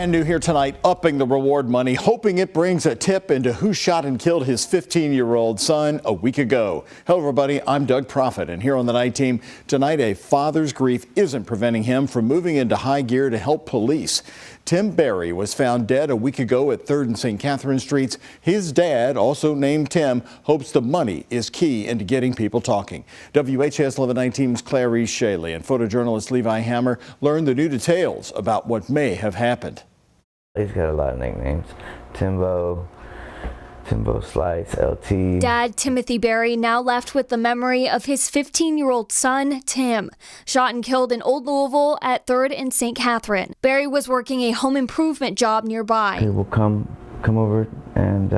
And new here tonight, upping the reward money, hoping it brings a tip into who shot and killed his 15-year-old son a week ago. Hello, everybody. I'm Doug Proffitt, and here on the night team tonight, a father's grief isn't preventing him from moving into high gear to help police. Tim Berry was found dead a week ago at 3rd and St. Catherine Streets. His dad, also named Tim, hopes the money is key into getting people talking. WHAS11 night team's Clarice Shaley and photojournalist Levi Hammer learned the new details about what may have happened. He's got a lot of nicknames. Timbo Slice, LT. Dad Timothy Berry now left with the memory of his 15-year-old son, Tim, shot and killed in Old Louisville at 3rd and St. Catherine. Berry was working a home improvement job nearby. He will come over and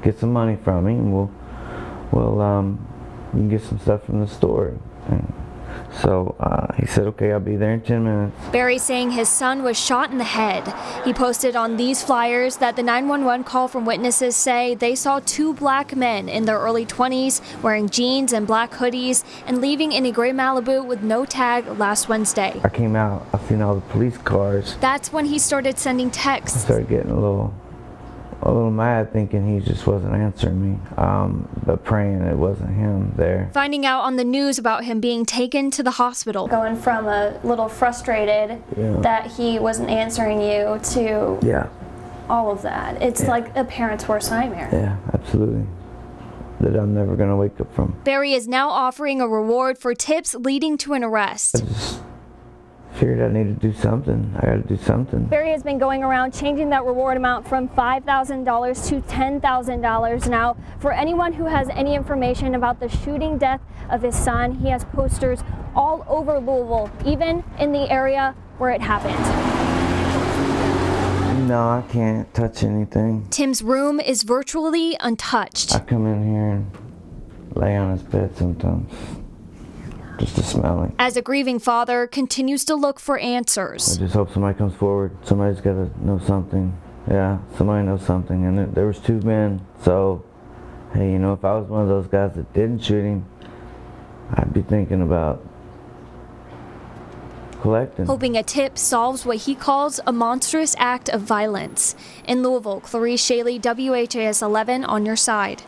get some money from me, and you can get some stuff from the store. And so he said, okay, I'll be there in 10 minutes. Berry saying his son was shot in the head. He posted on these flyers that the 911 call from witnesses say they saw 2 black men in their early 20s wearing jeans and black hoodies and leaving in a gray Malibu with no tag last Wednesday. I came out, I seen all the police cars. That's when he started sending texts. I started getting a little mad, thinking he just wasn't answering me, but praying it wasn't him there. Finding out on the news about him being taken to the hospital. Going from a little frustrated that he wasn't answering you to all of that. It's like a parent's worst nightmare. Yeah, absolutely. That I'm never going to wake up from. Berry is now offering a reward for tips leading to an arrest. Figured I need to do something. I got to do something. Berry has been going around changing that reward amount from $5,000 to $10,000 now. For anyone who has any information about the shooting death of his son, he has posters all over Louisville, even in the area where it happened. No, I can't touch anything. Tim's room is virtually untouched. I come in here and lay on his bed sometimes. Just to smell it. As a grieving father continues to look for answers. I just hope somebody comes forward. Somebody's got to know something. Yeah, somebody knows something. And there was 2 men. So, hey, you know, if I was one of those guys that didn't shoot him, I'd be thinking about collecting. Hoping a tip solves what he calls a monstrous act of violence. In Louisville, Clarice Shaley, WHAS 11 on your side.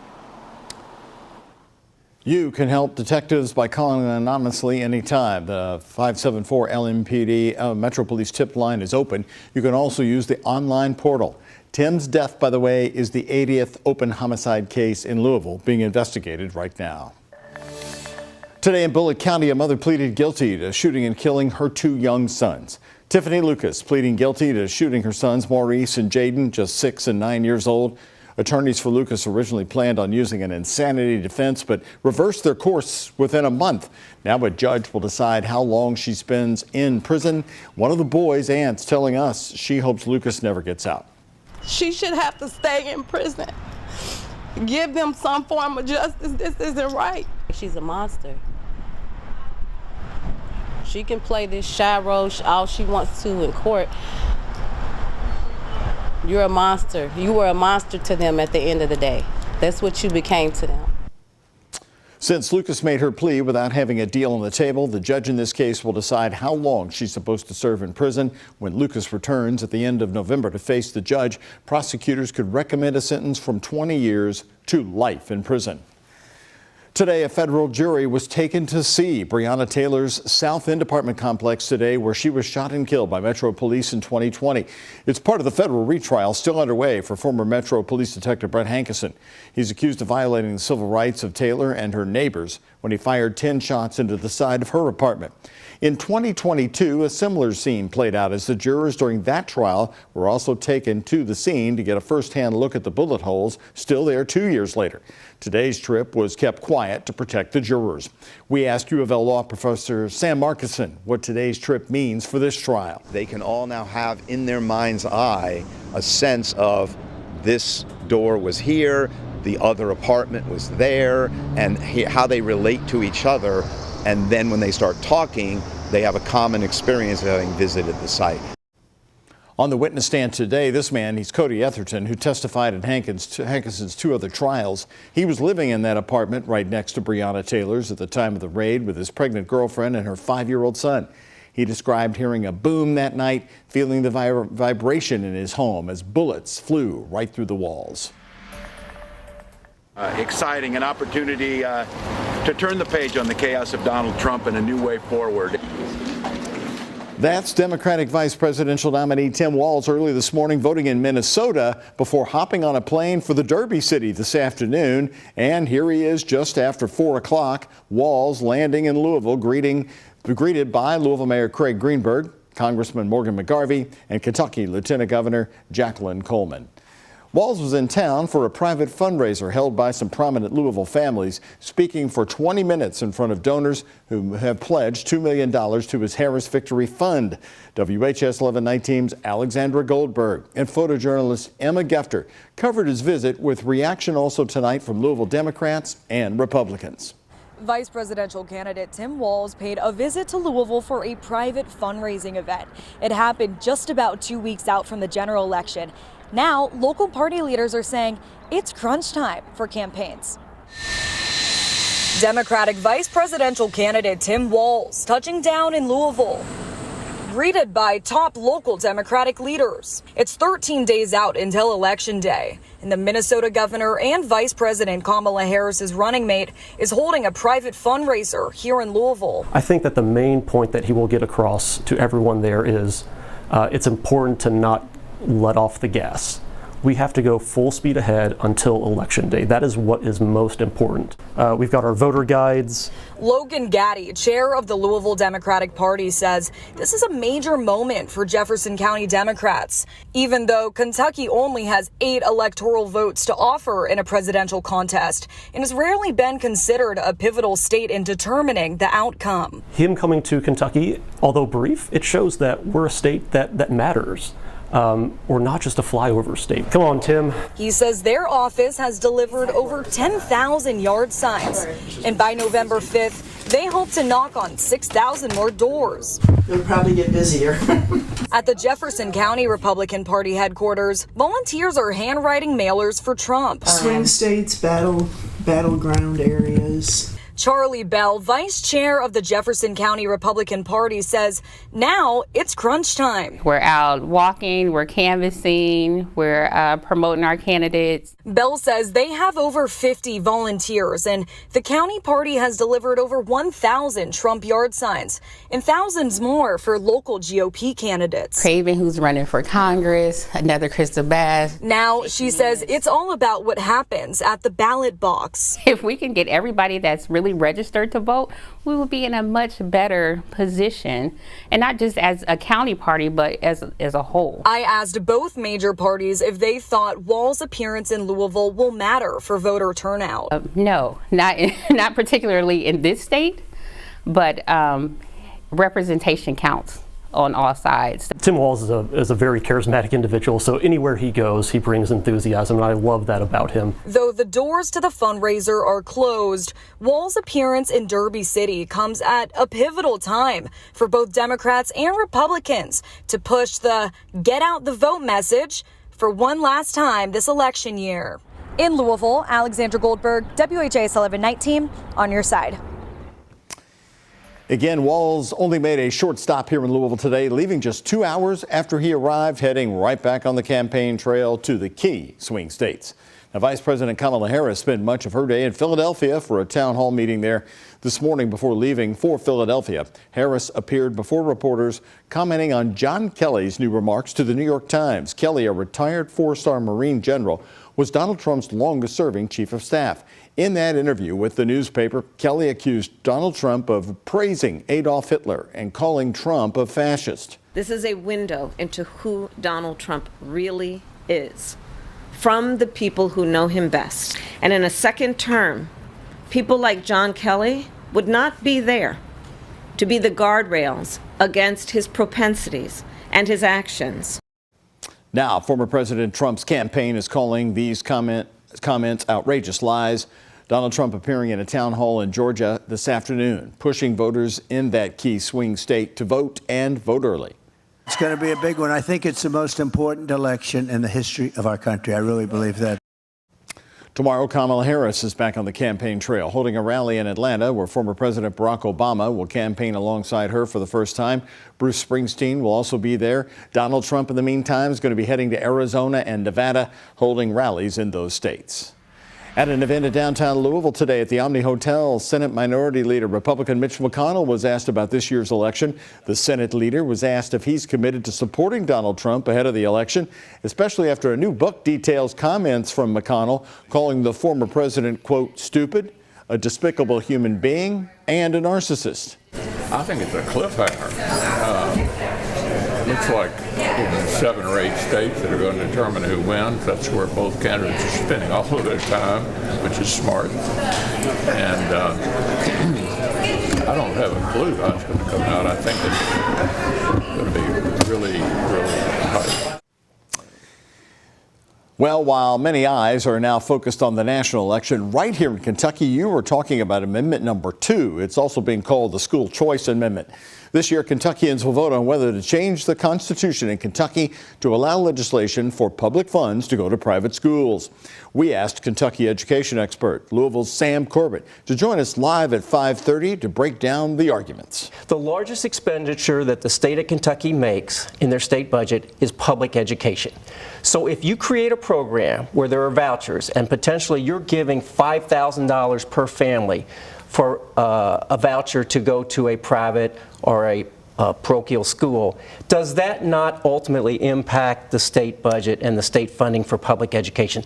You can help detectives by calling anonymously anytime. The 574 LMPD Metro Police tip line is open. You can also use the online portal. Tim's death, by the way, is the 80th open homicide case in Louisville being investigated right now. Today in Bullitt County, a mother pleaded guilty to shooting and killing her 2 young sons. Tiffany Lucas pleading guilty to shooting her sons Maurice and Jaden, just 6 and 9 years old. Attorneys for Lucas originally planned on using an insanity defense, but reversed their course within a month. Now a judge will decide how long she spends in prison. One of the boys' aunts telling us she hopes Lucas never gets out. She should have to stay in prison. Give them some form of justice. This isn't right. She's a monster. She can play this shy role all she wants to in court. You're a monster. You were a monster to them at the end of the day. That's what you became to them. Since Lucas made her plea without having a deal on the table, the judge in this case will decide how long she's supposed to serve in prison. When Lucas returns at the end of November to face the judge, prosecutors could recommend a sentence from 20 years to life in prison. Today, a federal jury was taken to see Briana Taylors' South End apartment complex today, where she was shot and killed by Metro Police in 2020. It's part of the federal retrial still underway for former Metro Police Detective Brett Hankison. He's accused of violating the civil rights of Taylor and her neighbors when he fired 10 shots into the side of her apartment. In 2022, a similar scene played out as the jurors during that trial were also taken to the scene to get a first-hand look at the bullet holes still there 2 years later. Today's trip was kept quiet to protect the jurors. We asked U of L law professor Sam Markison what today's trip means for this trial. They can all now have in their mind's eye a sense of this door was here, the other apartment was there, and how they relate to each other. And then when they start talking, they have a common experience of having visited the site. On the witness stand today, this man, he's Cody Etherton, who testified in Hankison's 2 other trials. He was living in that apartment right next to Briana Taylors at the time of the raid with his pregnant girlfriend and her 5-year-old son. He described hearing a boom that night, feeling the vibration in his home as bullets flew right through the walls. Exciting, an opportunity to turn the page on the chaos of Donald Trump in a new way forward. That's Democratic Vice Presidential nominee Tim Walz early this morning voting in Minnesota before hopping on a plane for the Derby City this afternoon. And here he is just after 4 o'clock. Walz landing in Louisville, greeted by Louisville Mayor Craig Greenberg, Congressman Morgan McGarvey, and Kentucky Lieutenant Governor Jacqueline Coleman. Walz was in town for a private fundraiser held by some prominent Louisville families, speaking for 20 minutes in front of donors who have pledged $2 million to his Harris Victory Fund. WHAS11 Night Team's Alexandra Goldberg and photojournalist Emma Gefter covered his visit, with reaction also tonight from Louisville Democrats and Republicans. Vice presidential candidate Tim Walz paid a visit to Louisville for a private fundraising event. It happened just about 2 weeks out from the general election. Now, local party leaders are saying it's crunch time for campaigns. Democratic vice presidential candidate Tim Walz touching down in Louisville, greeted by top local Democratic leaders. It's 13 days out until Election Day, and the Minnesota governor and Vice President Kamala Harris's running mate is holding a private fundraiser here in Louisville. I think that the main point that he will get across to everyone there is it's important to not let off the gas. We have to go full speed ahead until Election Day. That is what is most important. We've got our voter guides. Logan Gaddy, chair of the Louisville Democratic Party, says this is a major moment for Jefferson County Democrats, even though Kentucky only has 8 electoral votes to offer in a presidential contest and has rarely been considered a pivotal state in determining the outcome. Him coming to Kentucky, although brief, it shows that we're a state that matters. We're not just a flyover state. Come on, Tim. He says their office has delivered over 10,000 yard signs, and by November 5th, they hope to knock on 6,000 more doors. You'll probably get busier. At the Jefferson County Republican Party headquarters, volunteers are handwriting mailers for Trump. Swing states, battleground areas. Charlie Bell, vice chair of the Jefferson County Republican Party, says now it's crunch time. We're out walking, we're canvassing, we're promoting our candidates. Bell says they have over 50 volunteers, and the county party has delivered over 1,000 Trump yard signs and thousands more for local GOP candidates. Craven, who's running for Congress, another Crystal Bass. Now, she says it's all about what happens at the ballot box. If we can get everybody that's really registered to vote, we will be in a much better position, and not just as a county party, but as a whole. I asked both major parties if they thought Walz's appearance in Louisville will matter for voter turnout. No, not particularly in this state, but representation counts on all sides. Tim Walz is a very charismatic individual, so anywhere he goes, he brings enthusiasm, and I love that about him. Though the doors to the fundraiser are closed, Walz's appearance in Derby City comes at a pivotal time for both Democrats and Republicans to push the get out the vote message for one last time this election year. In Louisville, Alexandra Goldberg, WHAS11 Night Team, on your side. Again, Walz only made a short stop here in Louisville today, leaving just 2 hours after he arrived, heading right back on the campaign trail to the key swing states. Now, Vice President Kamala Harris spent much of her day in Philadelphia for a town hall meeting there this morning. Before leaving for Philadelphia, Harris appeared before reporters commenting on John Kelly's new remarks to the New York Times. Kelly, a retired 4-star Marine general, was Donald Trump's longest-serving chief of staff. In that interview with the newspaper, Kelly accused Donald Trump of praising Adolf Hitler and calling Trump a fascist. This is a window into who Donald Trump really is, from the people who know him best. And in a second term, people like John Kelly would not be there to be the guardrails against his propensities and his actions. Now, former President Trump's campaign is calling these comments outrageous lies. Donald Trump appearing in a town hall in Georgia this afternoon, pushing voters in that key swing state to vote and vote early. It's going to be a big one. I think it's the most important election in the history of our country. I really believe that. Tomorrow, Kamala Harris is back on the campaign trail, holding a rally in Atlanta where former President Barack Obama will campaign alongside her for the first time. Bruce Springsteen will also be there. Donald Trump, in the meantime, is going to be heading to Arizona and Nevada, holding rallies in those states. At an event in downtown Louisville today at the Omni Hotel, Senate Minority Leader Republican Mitch McConnell was asked about this year's election. The Senate leader was asked if he's committed to supporting Donald Trump ahead of the election, especially after a new book details comments from McConnell calling the former president, quote, stupid, a despicable human being, and a narcissist. I think it's a cliffhanger. Looks like 7 or 8 states that are going to determine who wins. That's where both candidates are spending all of their time, which is smart. And I don't have a clue how it's going to come out. I think it's going to be really, really tight. Well, while many eyes are now focused on the national election, right here in Kentucky, you were talking about Amendment number 2. It's also being called the School Choice Amendment. This year, Kentuckians will vote on whether to change the Constitution in Kentucky to allow legislation for public funds to go to private schools. We asked Kentucky education expert Louisville's Sam Corbett to join us live at 5:30 to break down the arguments. The largest expenditure that the state of Kentucky makes in their state budget is public education. So if you create a program where there are vouchers and potentially you're giving $5,000 per family for a voucher to go to a private or a parochial school, does that not ultimately impact the state budget and the state funding for public education?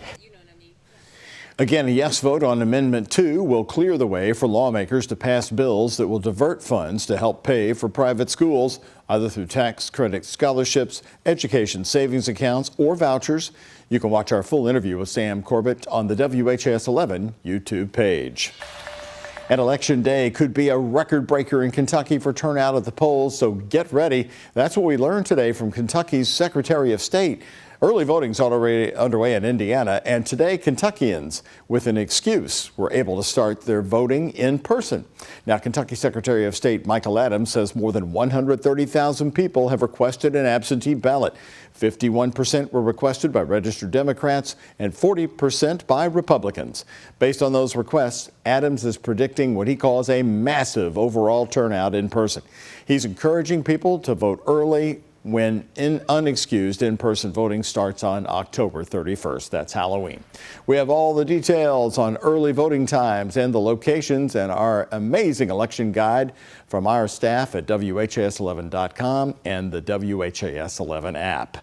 Again, a yes vote on Amendment 2 will clear the way for lawmakers to pass bills that will divert funds to help pay for private schools, either through tax credit scholarships, education savings accounts, or vouchers. You can watch our full interview with Sam Corbett on the WHAS11 YouTube page. And Election Day could be a record breaker in Kentucky for turnout at the polls, so get ready. That's what we learned today from Kentucky's Secretary of State. Early voting's already underway in Indiana, and today Kentuckians, with an excuse, were able to start their voting in person. Now, Kentucky Secretary of State Michael Adams says more than 130,000 people have requested an absentee ballot. 51% were requested by registered Democrats and 40% by Republicans. Based on those requests, Adams is predicting what he calls a massive overall turnout in person. He's encouraging people to vote early when unexcused in-person voting starts on October 31st. That's Halloween. We have all the details on early voting times and the locations and our amazing election guide from our staff at WHAS11.com and the WHAS11 app.